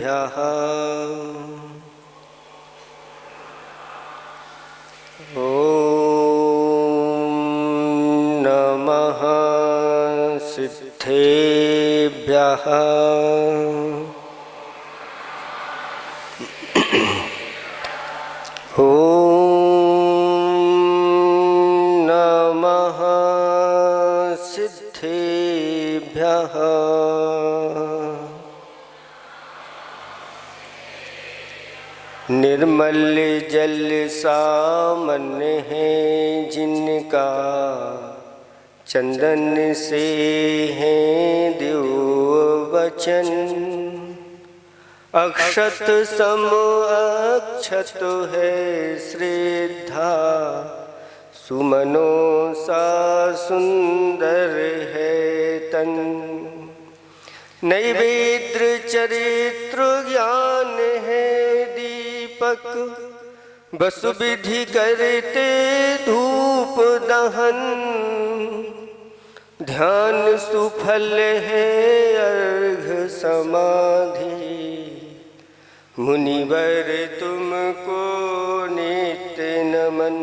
सिद्धेभ्यः ॐ नमः सिद्धेभ्यः सिद्धेभ्यः निर्मल जल सामान्य है जिनका चंदन से है दिव्य वचन अक्षत सम अक्षत है श्रद्धा सुमनों सा सुंदर है तन नैवेद्य चरित्र ज्ञान है दीपक बस विधि करते धूप दहन ध्यान सुफल है अर्घ समाधि मुनिवर तुमको नित्य नमन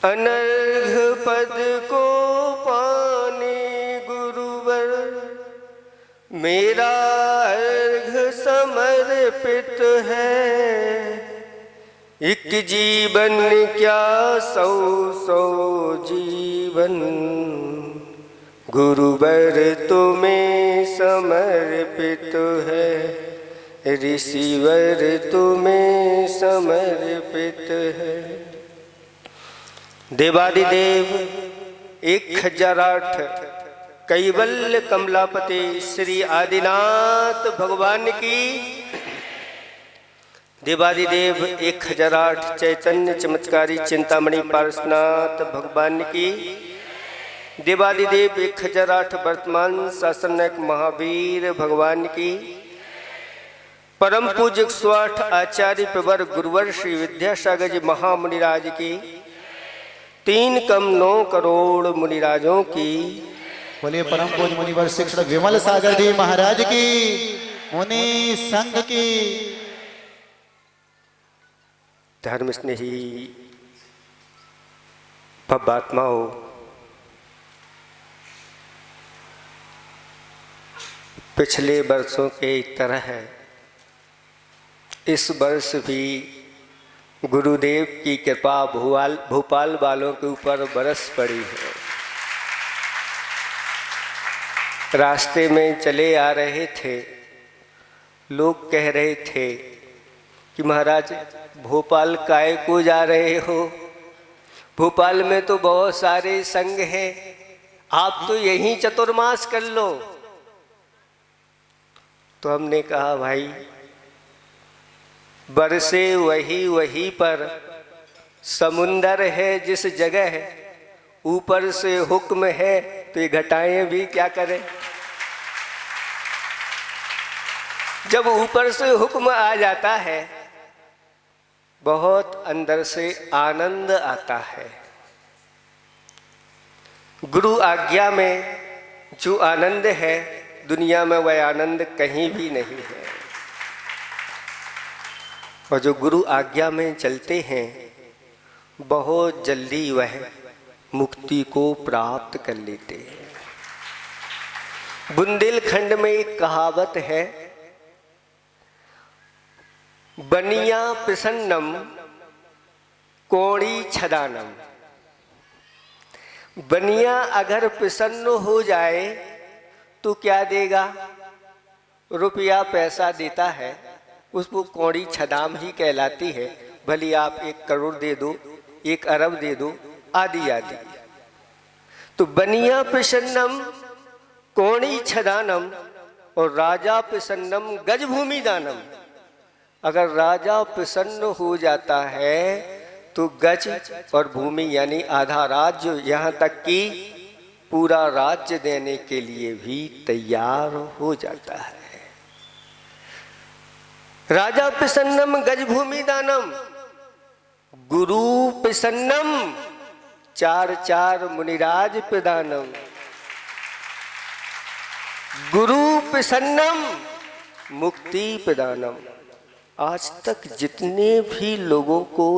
अनर्घ पद को पाने गुरुवर मेरा अर्घ समर्पित है एक जीवन क्या सौ सौ जीवन गुरुवर तुम्हें समर्पित है ऋषिवर तुम्हें समर्पित है। देवादिदेव 1008 कैवल्य कमलापति श्री आदिनाथ भगवान की देवादिदेव 1008 चैतन्य चमत्कारी चिंतामणि पार्श्वनाथ भगवान की देवादिदेव 1008 वर्तमान शासनक महावीर भगवान की परम पूज्य 108 आचार्य प्रवर गुरुवर श्री विद्यासागर जी महामुनिराज की 3,9 करोड़ मुनिराजों की बोलिए परम पूज्य मुनिवर शिक्षण विमल सागर जी महाराज की मुनि संघ की धर्म स्नेही भव्यात्माओं पिछले वर्षों के तरह इस वर्ष भी गुरुदेव की कृपा भोपाल वालों के ऊपर बरस पड़ी है। रास्ते में चले आ रहे थे, लोग कह रहे थे कि महाराज भोपाल काहे को जा रहे हो, भोपाल में तो बहुत सारे संघ हैं, आप तो यहीं चतुर्मास कर लो। तो हमने कहा भाई बरसे वही पर समुंदर है जिस जगह ऊपर से हुक्म है तो ये घटाएं भी क्या करें। जब ऊपर से हुक्म आ जाता है बहुत अंदर से आनंद आता है। गुरु आज्ञा में जो आनंद है दुनिया में वह आनंद कहीं भी नहीं है। और जो गुरु आज्ञा में चलते हैं बहुत जल्दी वह मुक्ति को प्राप्त कर लेते हैं। बुंदेलखंड में एक कहावत है, बनिया प्रसन्नम कोड़ी छदानम। बनिया अगर प्रसन्न हो जाए तो क्या देगा, रुपया पैसा देता है, उसको कौड़ी छदाम ही कहलाती है। भली आप 1 करोड़ दे दो, 1 अरब दे दो, आदि आदि। तो बनिया प्रसन्नम कौड़ी छदानम और राजा प्रसन्नम गजभूमि दानम। अगर राजा प्रसन्न हो जाता है तो गज और भूमि यानी आधा राज्य, यहाँ तक कि पूरा राज्य देने के लिए भी तैयार हो जाता है। राजा प्रसन्नम गजभूमि दानम, गुरु प्रसन्नम 4 मुनिराज प्रदानम। गुरु प्रसन्नम मुक्ति प्रदानम। आज तक जितने भी लोगों को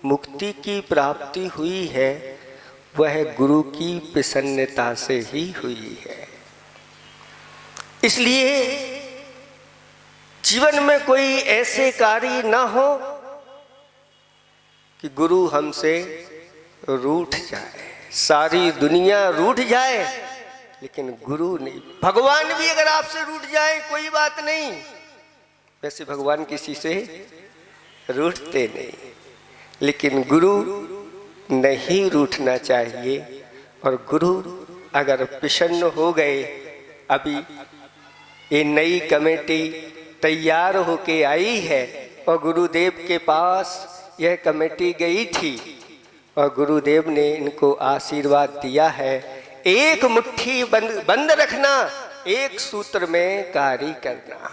मुक्ति की प्राप्ति हुई है वह गुरु की प्रसन्नता से ही हुई है। इसलिए जीवन में कोई ऐसे कार्य ना हो कि गुरु हमसे रूठ जाए। सारी दुनिया रूठ जाए लेकिन गुरु नहीं। भगवान भी अगर आपसे रूठ जाए कोई बात नहीं, वैसे भगवान किसी से रूठते नहीं, लेकिन गुरु नहीं रूठना चाहिए। और गुरु अगर प्रसन्न हो गए, अभी ये नई कमेटी तैयार होके आई है और गुरुदेव के पास यह कमेटी गई थी और गुरुदेव ने इनको आशीर्वाद दिया है, एक मुट्ठी बंद रखना, एक सूत्र में कार्य करना।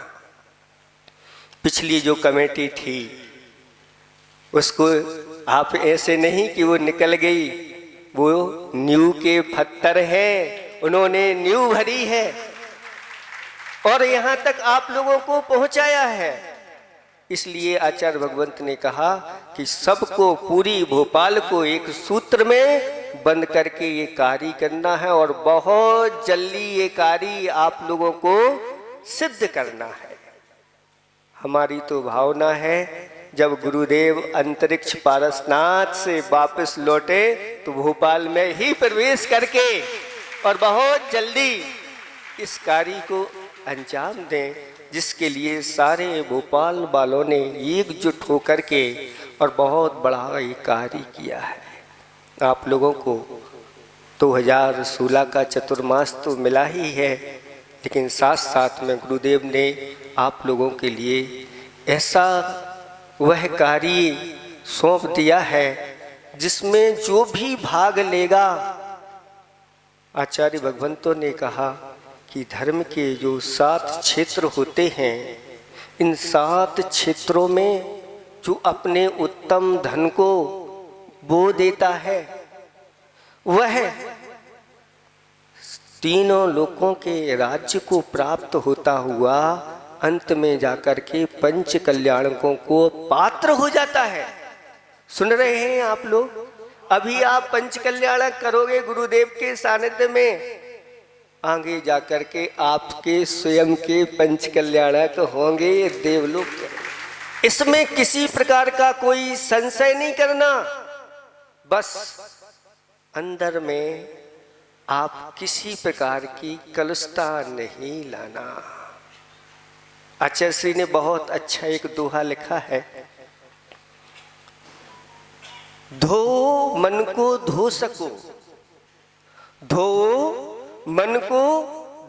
पिछली जो कमेटी थी उसको आप ऐसे नहीं कि वो निकल गई, वो नींव के पत्थर हैं, उन्होंने नींव भरी है और यहाँ तक आप लोगों को पहुँचाया है। इसलिए आचार्य भगवंत ने कहा कि सबको, पूरी भोपाल को एक सूत्र में बंद करके ये कार्य करना है और बहुत जल्दी ये कार्य आप लोगों को सिद्ध करना है। हमारी तो भावना है जब गुरुदेव अंतरिक्ष पारसनाथ से वापस लौटे तो भोपाल में ही प्रवेश करके और बहुत जल्दी इस कार्य को अंजाम दें, जिसके लिए सारे भोपाल वालों ने एकजुट होकर के और बहुत बड़ा ये कार्य किया है। आप लोगों को 2016 का चतुर्मास तो मिला ही है, लेकिन साथ साथ में गुरुदेव ने आप लोगों के लिए ऐसा वह कार्य सौंप दिया है जिसमें जो भी भाग लेगा, आचार्य भगवंतों ने कहा कि धर्म के जो 7 क्षेत्र होते हैं, इन 7 क्षेत्रों में जो अपने उत्तम धन को बो देता है वह तीनों लोकों के राज्य को प्राप्त होता हुआ अंत में जाकर के पंच कल्याणकों को पात्र हो जाता है। सुन रहे हैं आप लोग? अभी आप पंच कल्याणक करोगे गुरुदेव के सानिध्य में, आगे जाकर के आपके स्वयं के पंच कल्याणक होंगे देवलोक। इसमें किसी प्रकार का कोई संशय नहीं करना, बस अंदर में आप किसी प्रकार की कलुषता नहीं लाना। आचार्य श्री ने बहुत अच्छा एक दोहा लिखा है, धो मन को धो सको, धो मन को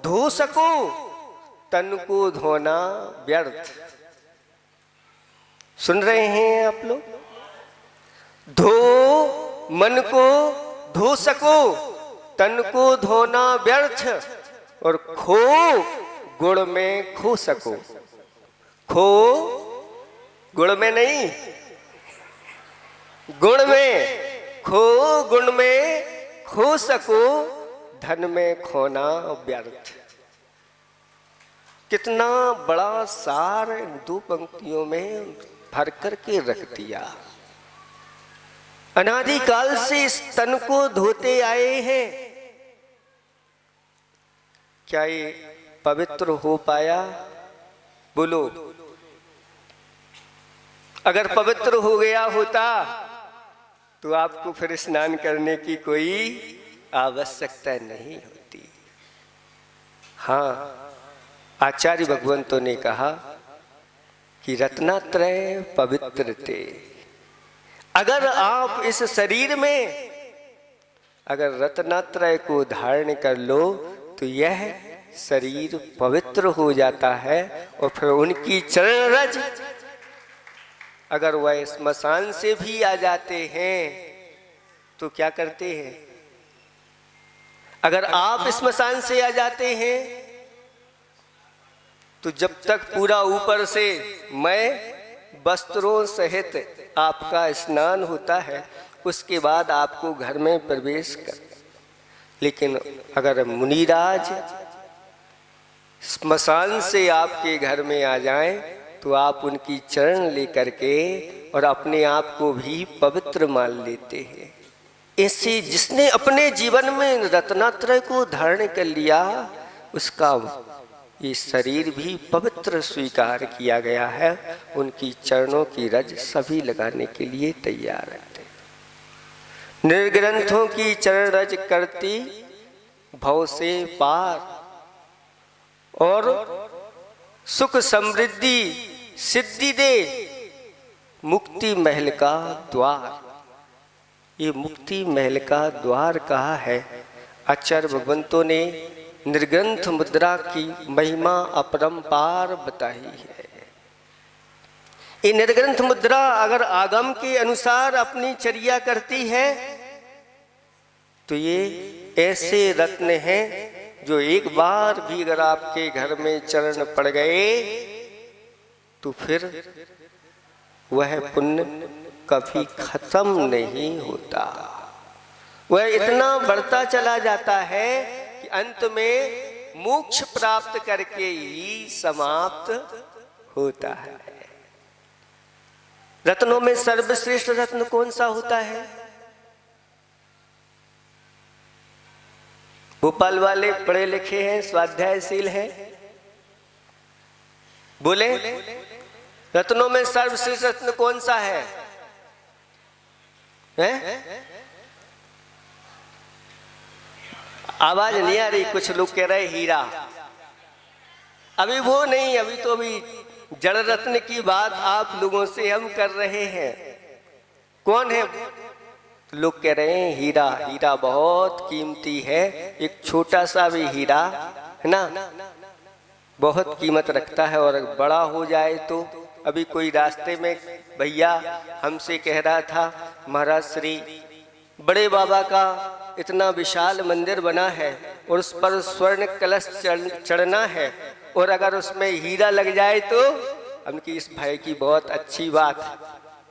धो सको, तन को धोना व्यर्थ। सुन रहे हैं आप लोग? धो मन को धो सको, तन को धोना व्यर्थ, और खो गुण में खो सको। खो गुण में नहीं, गुण में खो, गुण में खो सको, धन में खोना व्यर्थ। कितना बड़ा सार 2 पंक्तियों में भर करके रख दिया। अनादिकाल से इस तन को धोते आए हैं, क्या ये पवित्र हो पाया? बोलो। अगर पवित्र हो गया होता तो आपको फिर स्नान करने की कोई आवश्यकता नहीं होती। हाँ, आचार्य भगवंतों ने कहा कि रत्नात्रय पवित्र थे। अगर आप इस शरीर में अगर रत्नात्रय को धारण कर लो तो यह शरीर पवित्र हो जाता है। और फिर उनकी चरण रज अगर वह स्मशान से भी आ जाते हैं तो क्या करते हैं? अगर आप स्मशान से आ जाते हैं तो जब तक पूरा ऊपर से मैं वस्त्रों सहित आपका स्नान होता है उसके बाद आपको घर में प्रवेश कर। लेकिन अगर मुनिराज स्मशान से आपके घर में आ जाएं तो आप उनकी चरण लेकर के और अपने आप को भी पवित्र मान लेते हैं। ऐसे जिसने अपने जीवन में रत्नात्रय को धारण कर लिया उसका ये शरीर भी पवित्र स्वीकार किया गया है। उनकी चरणों की रज सभी लगाने के लिए तैयार रहते। निर्ग्रंथों की चरण रज करती भव से पार और सुख समृद्धि सिद्धि दे मुक्ति महल का द्वार। ये मुक्ति महल का द्वार कहा है। आचार्य भगवंतों ने निर्ग्रंथ मुद्रा की महिमा अपरंपार बताई है। ये निर्ग्रंथ मुद्रा अगर आगम के अनुसार अपनी चर्या करती है तो ये ऐसे रत्न हैं जो एक बार भी अगर आपके घर में चरण पड़ गए तो फिर वह पुण्य कभी खत्म नहीं होता। वह इतना बढ़ता चला जाता है कि अंत में मोक्ष प्राप्त करके ही समाप्त होता है। रत्नों में सर्वश्रेष्ठ रत्न कौन सा होता है? भोपाल वाले पढ़े लिखे हैं, स्वाध्यायशील हैं, बोले रत्नों में सर्वश्रेष्ठ रत्न कौन सा है? आवाज नहीं आ रही। कुछ लोग कह रहे हीरा। अभी वो नहीं, अभी तो अभी जड़ रत्न की बात आप लोगों से हम कर रहे हैं। कौन है? लोग कह रहे हैं हीरा। हीरा बहुत कीमती है। एक छोटा सा भी हीरा है ना बहुत कीमत रखता है और बड़ा हो जाए तो। अभी कोई रास्ते में भैया हमसे कह रहा था महाराज श्री बड़े बाबा का इतना विशाल मंदिर बना है और उस पर स्वर्ण कलश चढ़ना है और अगर उसमें हीरा लग जाए तो उनकी इस भाई की बहुत अच्छी बात,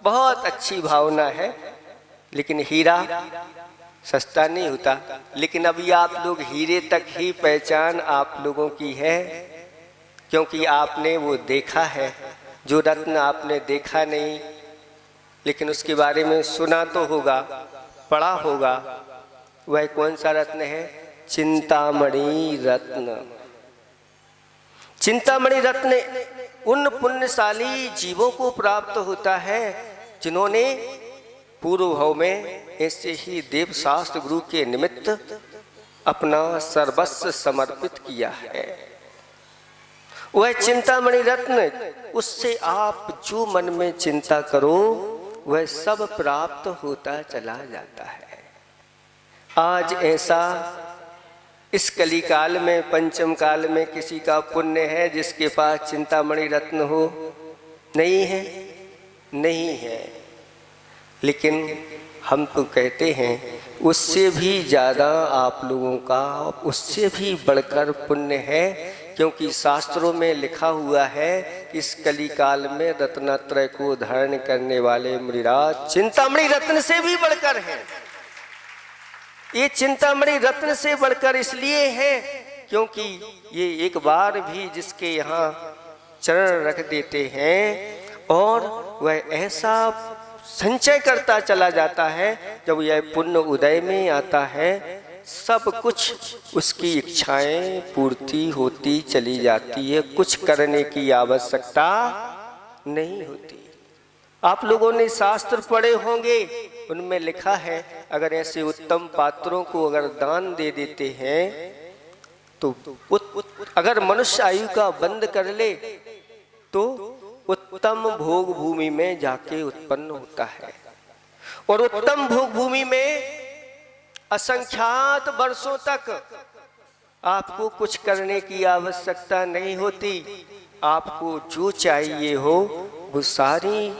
बहुत अच्छी भावना है। लेकिन हीरा सस्ता नहीं होता। लेकिन अभी आप लोग हीरे तक ही पहचान आप लोगों की है क्योंकि आपने वो देखा है। जो रत्न आपने देखा नहीं लेकिन उसके बारे में सुना तो होगा, पढ़ा होगा। वह कौन सा रत्न है? चिंतामणि रत्न। चिंतामणि रत्न उन पुण्यशाली जीवों को प्राप्त होता है जिन्होंने पूर्व भाव में ऐसे ही देव शास्त्र गुरु के निमित्त अपना सर्वस्व समर्पित किया है। वह चिंतामणि रत्न, उससे आप जो मन में चिंता करो वह सब प्राप्त होता चला जाता है। आज ऐसा इस कली काल में पंचम काल में किसी का पुण्य है जिसके पास चिंतामणि रत्न हो? नहीं है, नहीं है। लेकिन हम तो कहते हैं उससे भी ज़्यादा आप लोगों का, उससे भी बढ़कर पुण्य है क्योंकि शास्त्रों में लिखा हुआ है इस कली काल में रत्नत्रय को धारण करने वाले मुनिराज चिंतामणि रत्न से भी बढ़कर हैं। ये चिंतामणि रत्न से बढ़कर इसलिए है क्योंकि ये एक बार भी जिसके यहाँ चरण रख देते हैं और वह ऐसा संचय करता चला जाता है। जब यह पुण्य उदय में आता है सब कुछ उसकी इच्छाएं पूर्ति होती चली जाती है। कुछ करने की आवश्यकता नहीं होती। आप लोगों ने शास्त्र पढ़े होंगे, उनमें लिखा है अगर ऐसे उत्तम पात्रों को अगर दान दे देते हैं तो अगर मनुष्य आयु का बंद कर ले तो उत्तम भोग भूमि में जाके उत्पन्न होता है। और उत्तम भोग भूमि में असंख्यात वर्षों तक आपको कुछ करने की आवश्यकता नहीं होती। आपको जो चाहिए हो वो सारी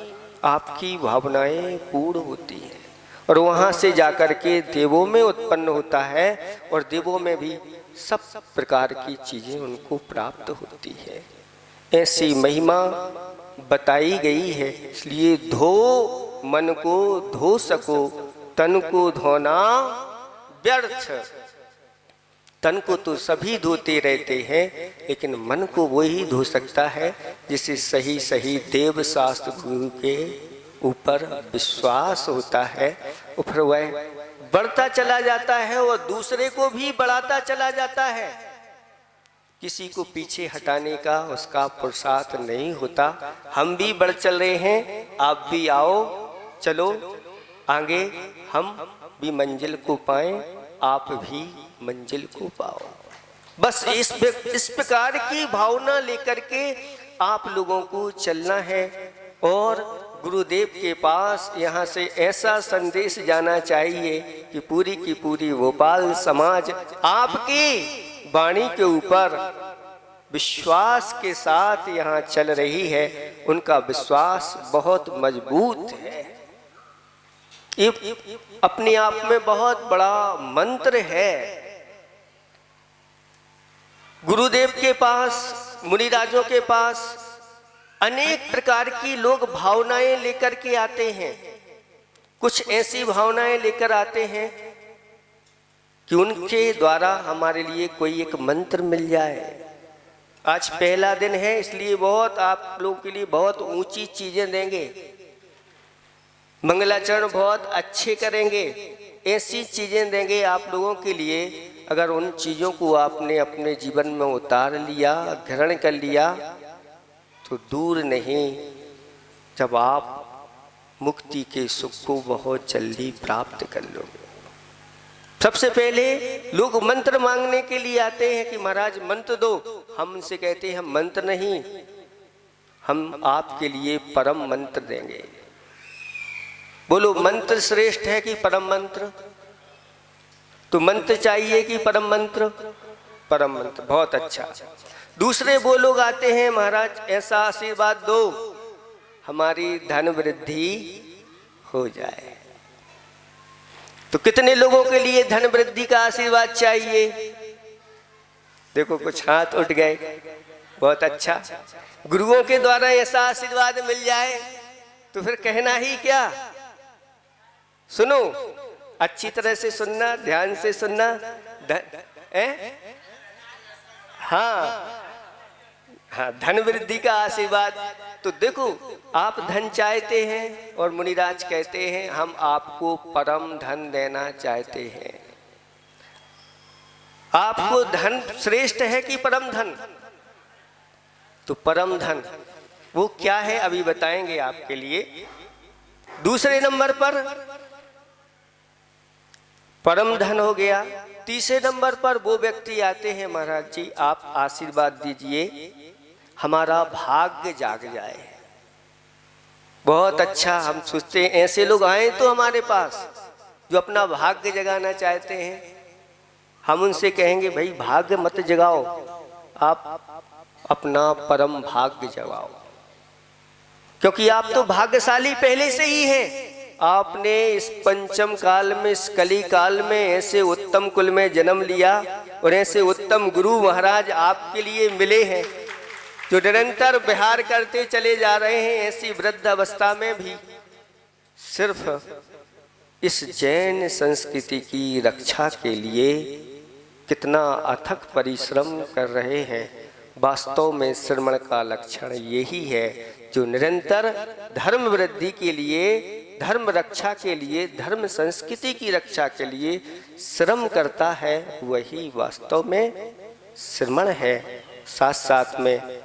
आपकी भावनाएं पूर्ण होती हैं और वहां से जाकर के देवों में उत्पन्न होता है और देवों में भी सब प्रकार की चीजें उनको प्राप्त होती है। ऐसी महिमा बताई गई है। इसलिए धो मन को धो सको, तन को धोना व्यर्थ, तन को तो सभी धोते रहते हैं, लेकिन मन को वही धो सकता है जिसे सही सही देव शास्त्र गुरु के ऊपर विश्वास होता है। और फिर वह बढ़ता चला जाता है और दूसरे को भी बढ़ाता चला जाता है। किसी को पीछे हटाने का उसका पुरुषार्थ नहीं होता। हम भी बढ़ चल रहे हैं, आप भी आओ, चलो आगे, हम भी मंजिल को पाएं, आप भी मंजिल को पाओ। बस इस प्रकार की भावना लेकर के आप लोगों को चलना है। और गुरुदेव के पास यहाँ से ऐसा संदेश जाना चाहिए कि पूरी की पूरी भोपाल समाज आपकी वाणी के ऊपर विश्वास के साथ यहाँ चल रही है। उनका विश्वास बहुत मजबूत है। ये अपने आप में बहुत बड़ा मंत्र है। गुरुदेव के पास, मुनिराजों के पास अनेक प्रकार की लोग भावनाएं लेकर के आते हैं। कुछ ऐसी भावनाएं लेकर आते हैं कि उनके द्वारा हमारे लिए कोई एक मंत्र मिल जाए। आज पहला दिन है, इसलिए बहुत आप लोगों के लिए बहुत ऊंची चीजें देंगे, मंगलाचरण बहुत अच्छे करेंगे, ऐसी चीजें देंगे आप लोगों के लिए। अगर उन चीजों को आपने अपने जीवन में उतार लिया, ग्रहण कर लिया, तो दूर नहीं, जब आप मुक्ति के सुख को बहुत जल्दी प्राप्त कर लोगे। सबसे पहले लोग मंत्र मांगने के लिए आते हैं कि महाराज मंत्र दो। हम उनसे कहते हैं हम मंत्र नहीं, हम आपके लिए परम मंत्र देंगे। बोलो, मंत्र श्रेष्ठ है कि परम मंत्र? तो मंत्र चाहिए कि परम मंत्र? परम मंत्र, बहुत अच्छा। दूसरे वो लोग आते हैं, महाराज ऐसा आशीर्वाद दो हमारी धन वृद्धि हो जाए। तो कितने लोगों के लिए धन वृद्धि का आशीर्वाद चाहिए? देखो कुछ हाथ उठ गए, बहुत अच्छा। गुरुओं के द्वारा ऐसा आशीर्वाद मिल जाए तो फिर कहना ही क्या। सुनो, अच्छी तरह से सुनना, ध्यान से सुनना। हाँ, धन वृद्धि का आशीर्वाद। तो देखो, आप धन चाहते हैं और मुनिराज कहते हैं हम आपको परम धन देना चाहते हैं। आपको धन श्रेष्ठ है कि परम धन? तो परम धन वो क्या है अभी बताएंगे आपके लिए। दूसरे नंबर पर परम धन हो गया। तीसरे नंबर पर वो व्यक्ति आते हैं, महाराज जी आप आशीर्वाद दीजिए हमारा भाग्य जाग जाए। बहुत अच्छा, हम सोचते हैं ऐसे लोग आए तो हमारे पास जो अपना भाग्य जगाना चाहते हैं। हम उनसे कहेंगे भाई भाग्य मत जगाओ, आप अपना परम भाग्य जगाओ, क्योंकि आप तो भाग्यशाली पहले से ही हैं। आपने इस पंचम काल में, इस कली काल में ऐसे उत्तम कुल में जन्म लिया और ऐसे उत्तम गुरु महाराज आपके लिए मिले हैं जो निरंतर विहार करते चले जा रहे हैं। ऐसी वृद्ध अवस्था में भी सिर्फ इस जैन संस्कृति की रक्षा के लिए कितना अथक परिश्रम कर रहे हैं। वास्तव में श्रमण का लक्षण यही है, जो निरंतर धर्म वृद्धि के लिए, धर्म रक्षा के लिए, धर्म संस्कृति की रक्षा के लिए श्रम करता है, वही वास्तव में श्रमण है। साथ साथ में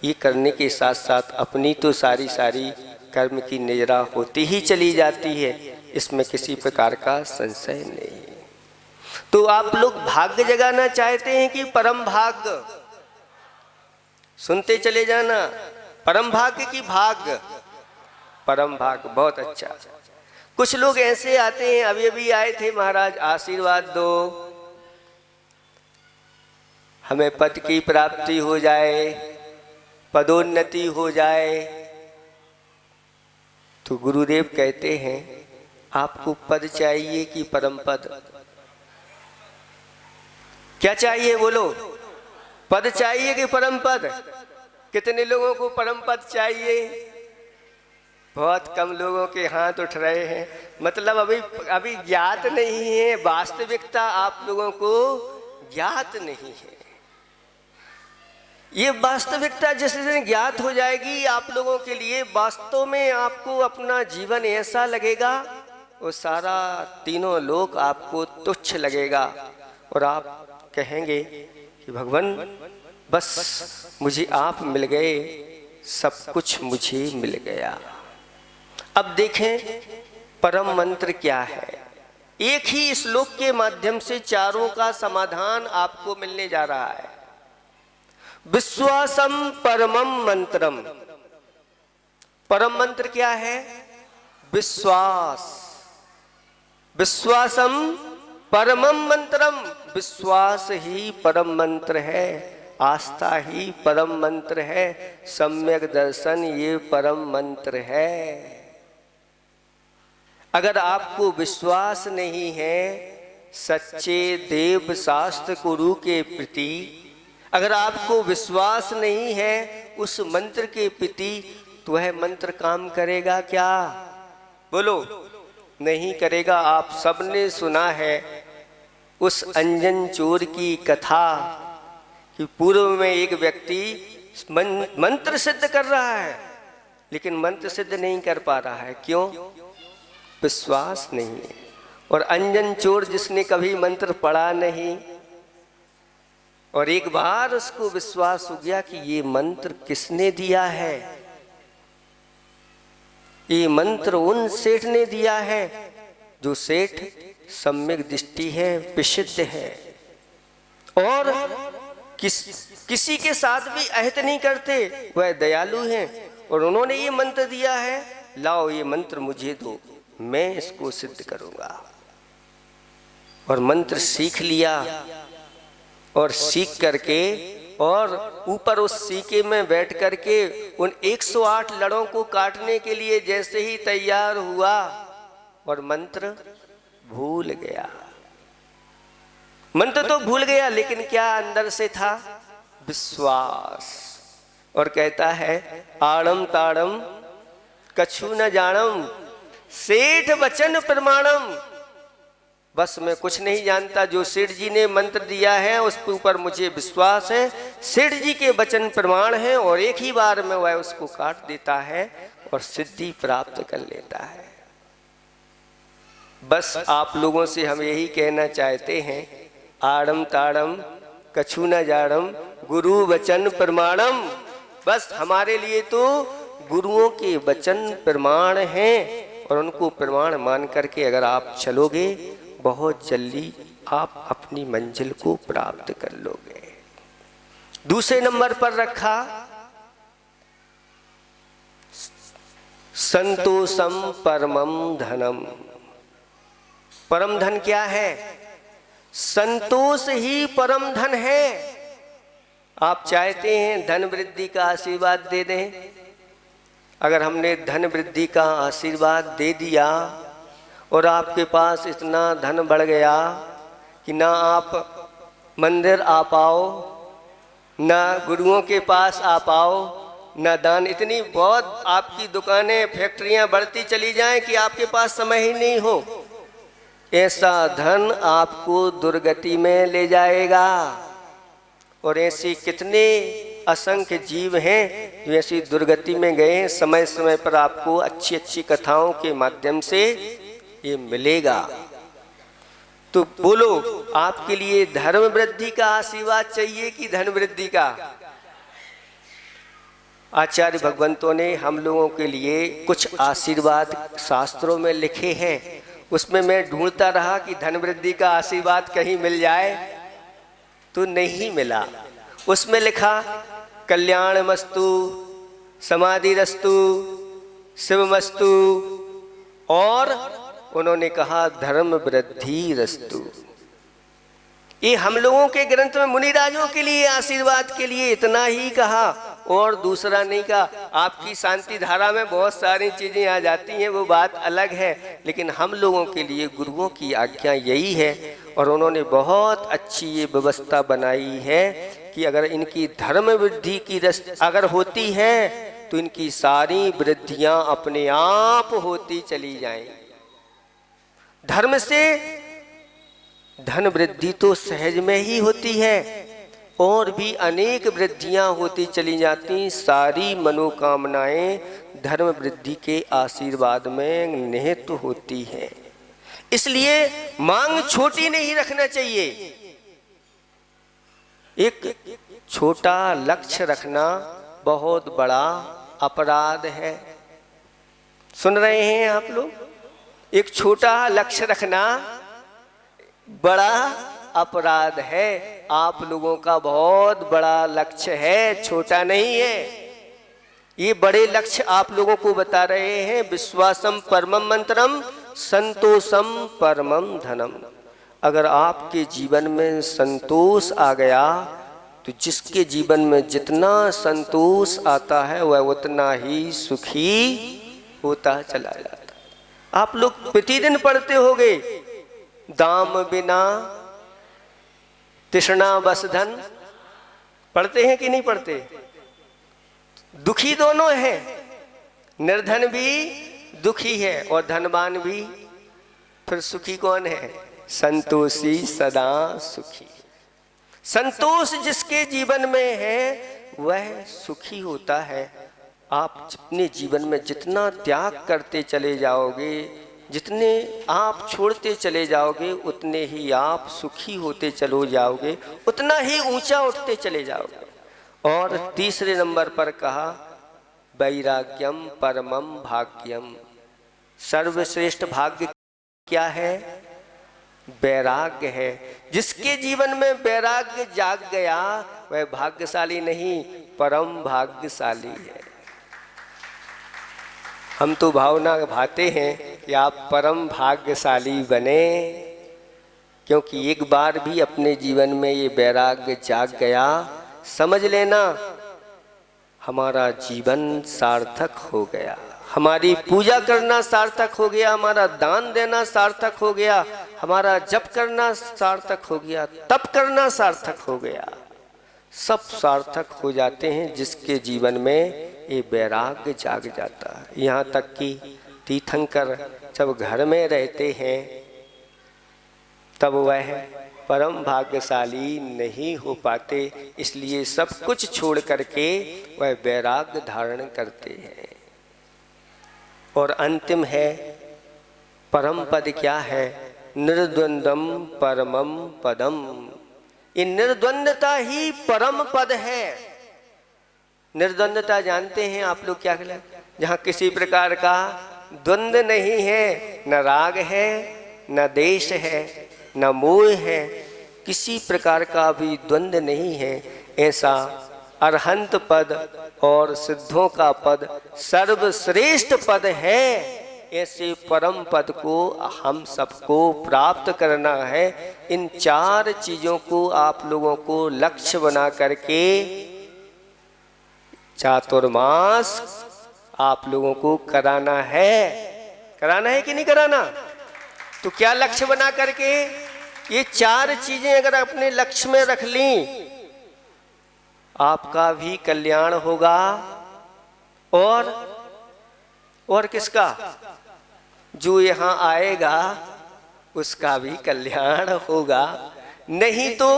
ये करने के साथ साथ अपनी तो सारी कर्म की निजरा होती ही चली जाती है, इसमें किसी प्रकार का संशय नहीं। तो आप लोग भाग्य जगाना चाहते हैं कि परम भाग्य? सुनते चले जाना, परम भाग्य की भाग्य? परम भाग्य, बहुत अच्छा। कुछ लोग ऐसे आते हैं, अभी अभी आए थे, महाराज आशीर्वाद दो हमें पद की प्राप्ति हो जाए, पदोन्नति हो जाए। तो गुरुदेव कहते हैं आपको पद चाहिए कि परम पद? क्या चाहिए बोलो? पद चाहिए कि परम पद? कितने लोगों को परम पद चाहिए? बहुत कम लोगों के हाथ उठ रहे हैं। मतलब अभी ज्ञात नहीं है, वास्तविकता आप लोगों को ज्ञात नहीं है। ये वास्तविकता जिस दिन ज्ञात हो जाएगी आप लोगों के लिए, वास्तव में आपको अपना जीवन ऐसा लगेगा, वो सारा तीनों लोक आपको तुच्छ लगेगा और आप कहेंगे कि भगवान बस मुझे आप मिल गए, सब कुछ मुझे मिल गया। अब देखें परम मंत्र क्या है। एक ही श्लोक के माध्यम से चारों का समाधान आपको मिलने जा रहा है। विश्वासम परमम मंत्रम। परम मंत्र क्या है? विश्वास। विश्वासम परमम मंत्रम। विश्वास ही परम मंत्र है, आस्था ही परम मंत्र है, सम्यक दर्शन ये परम मंत्र है। अगर आपको विश्वास नहीं है सच्चे देव शास्त्र गुरु के प्रति, अगर आपको विश्वास नहीं है उस मंत्र के प्रति, तो वह मंत्र काम करेगा क्या? बोलो, नहीं करेगा। आप सबने सुना है उस अंजन चोर की कथा कि पूर्व में एक व्यक्ति मंत्र सिद्ध कर रहा है, लेकिन मंत्र सिद्ध नहीं कर पा रहा है। क्यों? विश्वास नहीं है। और अंजन चोर जिसने कभी मंत्र पढ़ा नहीं, और एक बार उसको विश्वास हो गया कि ये मंत्र किसने दिया है, ये मंत्र उन सेठ ने दिया है जो सेठ सम्यक दृष्टि है, प्रसिद्ध है, और किसी के साथ भी अहित नहीं करते, वह दयालु हैं, और उन्होंने ये मंत्र दिया है, लाओ ये मंत्र मुझे दो, मैं इसको सिद्ध करूंगा। और मंत्र सीख लिया, और सीख करके और ऊपर उस सीके में बैठ करके उन 108 लड़ों को काटने के लिए जैसे ही तैयार हुआ, और मंत्र भूल गया। मंत्र तो भूल गया, लेकिन क्या अंदर से था? विश्वास। और कहता है आड़म ताड़म कछु न जानम सेठ वचन प्रमाणम। बस मैं कुछ नहीं जानता, जो सेठ जी ने मंत्र दिया है उस के ऊपर मुझे विश्वास है, सेठ जी के वचन प्रमाण है, और एक ही बार में वह उसको काट देता है और सिद्धि प्राप्त कर लेता है। बस आप लोगों से हम यही कहना चाहते हैं, आड़म ताड़म कछु न जाड़म गुरु वचन प्रमाणम। बस हमारे लिए तो गुरुओं के वचन प्रमाण हैं, और उनको प्रमाण मान करके अगर आप चलोगे, बहुत जल्दी आप अपनी मंजिल को प्राप्त कर लोगे। दूसरे नंबर पर रखा संतोषम परमम धनम। परम धन क्या है? संतोष ही परम धन है। आप चाहते हैं धन वृद्धि का आशीर्वाद दे दें? अगर हमने धन वृद्धि का आशीर्वाद दे दिया और आपके पास इतना धन बढ़ गया कि ना आप मंदिर आ पाओ, ना गुरुओं के पास आ पाओ, ना दान, इतनी बहुत आपकी दुकानें फैक्ट्रियां बढ़ती चली जाएं कि आपके पास समय ही नहीं हो, ऐसा धन आपको दुर्गति में ले जाएगा। और ऐसे कितने असंख्य जीव हैं जो ऐसी दुर्गति में गए। समय समय पर आपको अच्छी अच्छी कथाओं के माध्यम से ये मिलेगा। तो बोलो, आपके लिए धर्म वृद्धि का आशीर्वाद चाहिए कि धन वृद्धि का? आचार्य भगवंतों ने हम लोगों के लिए कुछ आशीर्वाद शास्त्रों में लिखे हैं, उसमें मैं ढूंढता रहा कि धन वृद्धि का आशीर्वाद कहीं मिल जाए, तो नहीं मिला। उसमें लिखा कल्याणमस्तु, समाधिरस्तु, शिवमस्तु, और उन्होंने कहा धर्म वृद्धि रस्तु। ये हम लोगों के ग्रंथ में मुनिराजों के लिए आशीर्वाद के लिए इतना ही कहा, और दूसरा नहीं कहा। आपकी शांति धारा में बहुत सारी चीजें आ जाती हैं, वो बात अलग है, लेकिन हम लोगों के लिए गुरुओं की आज्ञा यही है। और उन्होंने बहुत अच्छी ये व्यवस्था बनाई है कि अगर इनकी धर्म वृद्धि की अगर होती है तो इनकी सारी वृद्धियां अपने आप होती चली जाएंगी। धर्म से धन वृद्धि तो सहज में ही होती है, और भी अनेक वृद्धियां होती चली जाती। सारी मनोकामनाएं धर्म वृद्धि के आशीर्वाद में निहित होती हैं। इसलिए मांग छोटी नहीं रखना चाहिए। एक छोटा लक्ष्य रखना बहुत बड़ा अपराध है। सुन रहे हैं आप लोग? एक छोटा लक्ष्य रखना बड़ा अपराध है। आप लोगों का बहुत बड़ा लक्ष्य है, छोटा नहीं है। ये बड़े लक्ष्य आप लोगों को बता रहे हैं। विश्वासम परमम मंत्रम, संतोषम परमम धनम। अगर आपके जीवन में संतोष आ गया तो जिसके जीवन में जितना संतोष आता है वह उतना ही सुखी होता चला जाता। आप लोग प्रतिदिन पढ़ते होंगे, दाम बिना तृष्णा बस धन। पढ़ते हैं कि नहीं पढ़ते? दुखी दोनों हैं, निर्धन भी दुखी है और धनवान भी। फिर सुखी कौन है? संतोषी सदा सुखी। संतोष जिसके जीवन में है वह सुखी होता है। आप अपने जीवन में जितना त्याग करते चले जाओगे, जितने आप छोड़ते चले जाओगे, उतने ही आप सुखी होते चले जाओगे, उतना ही ऊंचा उठते चले जाओगे। और तीसरे नंबर पर कहा वैराग्यम परमम भाग्यम। सर्वश्रेष्ठ भाग्य क्या है? वैराग्य है। जिसके जीवन में वैराग्य जाग गया वह भाग्यशाली नहीं, परम भाग्यशाली है। हम तो भावना भाते हैं कि आप परम भाग्यशाली बने, क्योंकि एक बार भी अपने जीवन में ये वैराग्य जाग गया, समझ लेना हमारा जीवन सार्थक हो गया। हमारी पूजा करना सार्थक हो गया, हमारा दान देना सार्थक हो गया, हमारा जप करना सार्थक हो गया, तप करना सार्थक हो गया। सब सार्थक हो जाते हैं जिसके जीवन में ये वैराग्य जाग जाता है। यहाँ तक कि तीर्थंकर जब घर में रहते हैं तब वह परम भाग्यशाली नहीं हो पाते, इसलिए सब कुछ छोड़ करके वह वैराग्य धारण करते हैं। और अंतिम है परम पद। क्या है? निर्द्वंदम परमम पदम। ये निर्द्वंदता ही परम पद है। निर्द्वंदता जानते हैं आप लोग क्या कहलाता है? जहाँ किसी प्रकार का द्वंद्व नहीं है, न राग है, न देश है, न मोह है, किसी प्रकार का भी द्वंद्व नहीं है। ऐसा अरहंत पद और सिद्धों का पद सर्वश्रेष्ठ पद है। ऐसे परम पद को हम सबको प्राप्त करना है। इन चार चीजों को आप लोगों को लक्ष्य बना करके चातुर्मास आप लोगों को कराना है। कराना है कि नहीं कराना? तो क्या लक्ष्य बना करके ये चार चीजें अगर अपने लक्ष्य में रख ली, आपका भी कल्याण होगा और किसका? जो यहाँ आएगा उसका भी कल्याण होगा। नहीं तो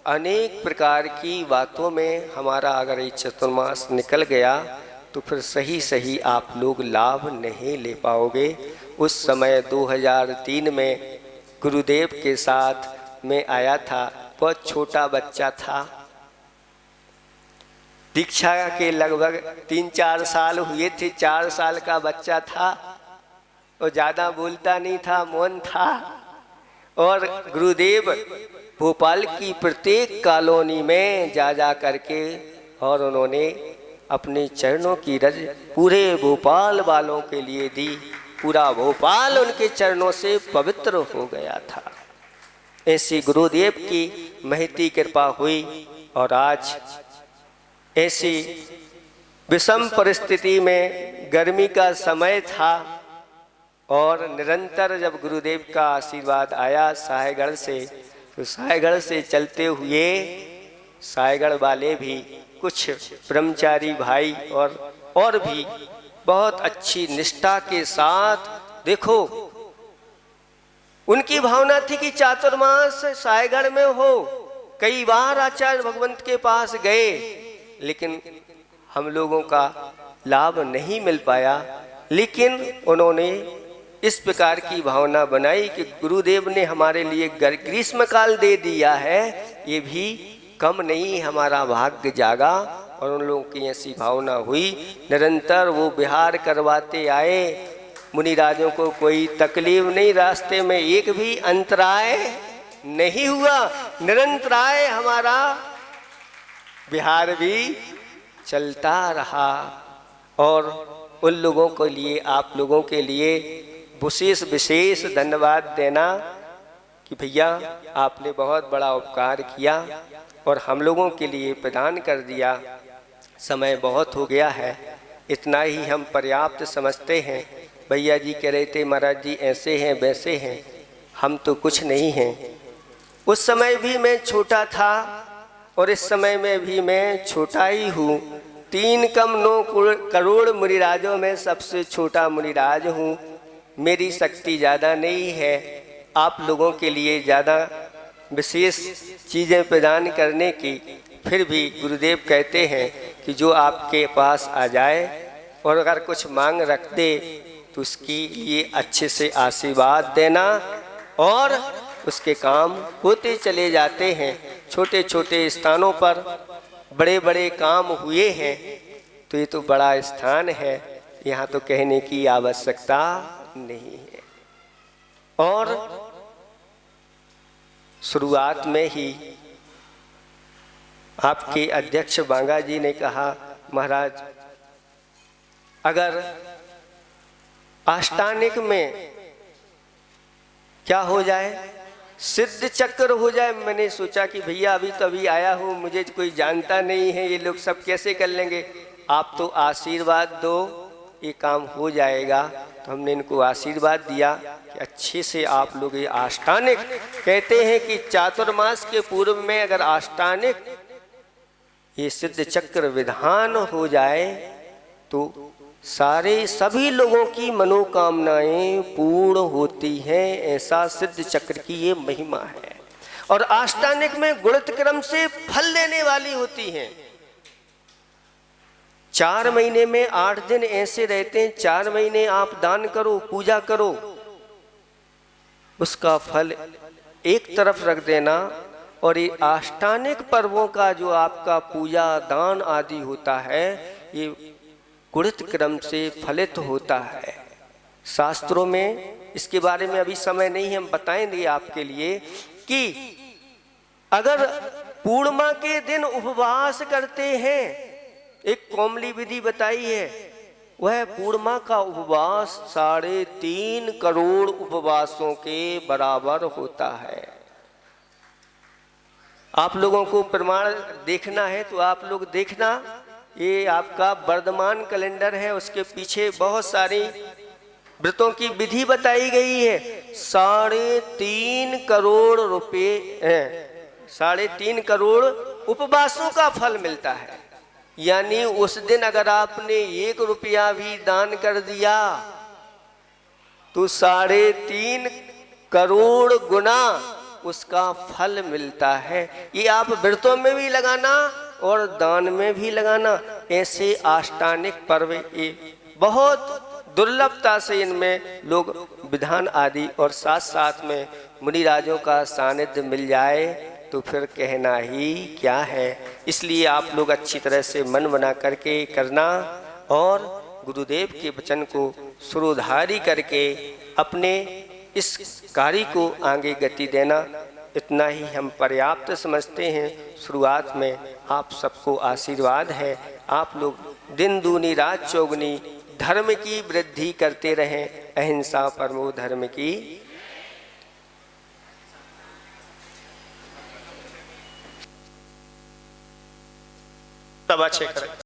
अनेक प्रकार की बातों में हमारा अगर ये चतुर्मास निकल गया तो फिर सही सही आप लोग लाभ नहीं ले पाओगे। उस समय 2003 में गुरुदेव के साथ मैं आया था। बहुत छोटा बच्चा था, दीक्षा के लगभग 3-4 साल हुए थे। 4 साल का बच्चा था और ज़्यादा बोलता नहीं था, मौन था। और गुरुदेव भोपाल की प्रत्येक कॉलोनी में जा करके और उन्होंने अपने चरणों की रज पूरे भोपाल वालों के लिए दी। पूरा भोपाल उनके चरणों से पवित्र हो गया था। ऐसी गुरुदेव की महती कृपा हुई। और आज ऐसी विषम परिस्थिति में गर्मी का समय था और निरंतर जब गुरुदेव का आशीर्वाद आया साहेगढ़ से, तो साहेगढ़ से चलते हुए साहेगढ़ वाले भी कुछ ब्रह्मचारी भाई और भी बहुत अच्छी निष्ठा के साथ, देखो उनकी भावना थी कि चातुर्मास सायगढ़ में हो। कई बार आचार्य भगवंत के पास गए, लेकिन हम लोगों का लाभ नहीं मिल पाया। लेकिन उन्होंने इस प्रकार की भावना बनाई कि गुरुदेव ने हमारे लिए ग्रीष्मकाल दे दिया है, ये भी कम नहीं, हमारा भाग्य जागा। और उन लोगों की ऐसी भावना हुई, निरंतर वो विहार करवाते आए। मुनिराजों को कोई तकलीफ नहीं, रास्ते में एक भी अंतराय नहीं हुआ। निरंतराय हमारा विहार भी चलता रहा। और उन लोगों के लिए, आप लोगों के लिए विशेष धन्यवाद देना कि भैया आपने बहुत बड़ा उपकार किया और हम लोगों के लिए प्रदान कर दिया। समय बहुत हो गया है, इतना ही हम पर्याप्त समझते हैं। भैया जी कह रहे थे महाराज जी ऐसे हैं वैसे हैं, हम तो कुछ नहीं हैं। उस समय भी मैं छोटा था और इस समय में भी मैं छोटा ही हूँ। 3 कम 9 करोड़ मुनिराजों में सबसे छोटा मुनिराज हूँ। मेरी शक्ति ज़्यादा नहीं है आप लोगों के लिए ज़्यादा विशेष चीज़ें प्रदान करने की। फिर भी गुरुदेव कहते हैं कि जो आपके पास आ जाए और अगर कुछ मांग रख दे तो उसके लिए अच्छे से आशीर्वाद देना, और उसके काम होते चले जाते हैं। छोटे छोटे स्थानों पर बड़े बड़े काम हुए हैं, तो ये तो बड़ा स्थान है, यहाँ तो कहने की आवश्यकता नहीं है। और शुरुआत में ही आपके अध्यक्ष बांगा जी ने कहा, महाराज अगर अष्टानिक में क्या हो जाए, सिद्ध चक्र हो जाए। मैंने सोचा कि भैया अभी तो अभी आया हूँ, मुझे कोई जानता नहीं है, ये लोग सब कैसे कर लेंगे, आप तो आशीर्वाद दो, ये काम हो जाएगा। तो हमने इनको आशीर्वाद दिया कि अच्छे से आप लोग ये अष्टानिक, कहते हैं कि चातुर्मास के पूर्व में अगर अष्टानिक ये सिद्ध चक्र विधान हो जाए तो सभी लोगों की मनोकामनाएं पूर्ण होती हैं। ऐसा सिद्ध चक्र की ये महिमा है। और अष्टानिक में गुणित क्रम से फल देने वाली होती हैं। 4 महीने में 8 दिन ऐसे रहते हैं, 4 महीने आप दान करो, पूजा करो, उसका फल एक तरफ रख देना। और ये अष्टानिक पर्वों का जो आपका पूजा दान आदि होता है, ये गुणित क्रम से फलित होता है। शास्त्रों में इसके बारे में अभी समय नहीं, हम बताएंगे आपके लिए कि अगर पूर्णिमा के दिन उपवास करते हैं, एक कौमली विधि बताई है, वह पूर्णिमा का उपवास 3.5 करोड़ उपवासों के बराबर होता है। आप लोगों को प्रमाण देखना है तो आप लोग देखना, ये आपका वर्धमान कैलेंडर है, उसके पीछे बहुत सारी व्रतों की विधि बताई गई है। 3.5 करोड़ रुपए हैं, 3.5 करोड़ उपवासों का फल मिलता है। यानी उस दिन अगर आपने 1 रुपया भी दान कर दिया तो 3.5 करोड़ गुना उसका फल मिलता है। ये आप व्रतों में भी लगाना और दान में भी लगाना। ऐसे अष्टानिक पर्व ये बहुत दुर्लभता से इनमें लोग विधान आदि और साथ साथ में मुनिराजों का सानिध्य मिल जाए तो फिर कहना ही क्या है। इसलिए आप लोग अच्छी तरह से मन बना करके करना और गुरुदेव के वचन को सुरोधारी करके अपने इस कार्य को आगे गति देना, इतना ही हम पर्याप्त समझते हैं। शुरुआत में आप सबको आशीर्वाद है, आप लोग दिन दूनी रात चौगुनी धर्म की वृद्धि करते रहें। अहिंसा परमो धर्म की। तब अच्छे करें।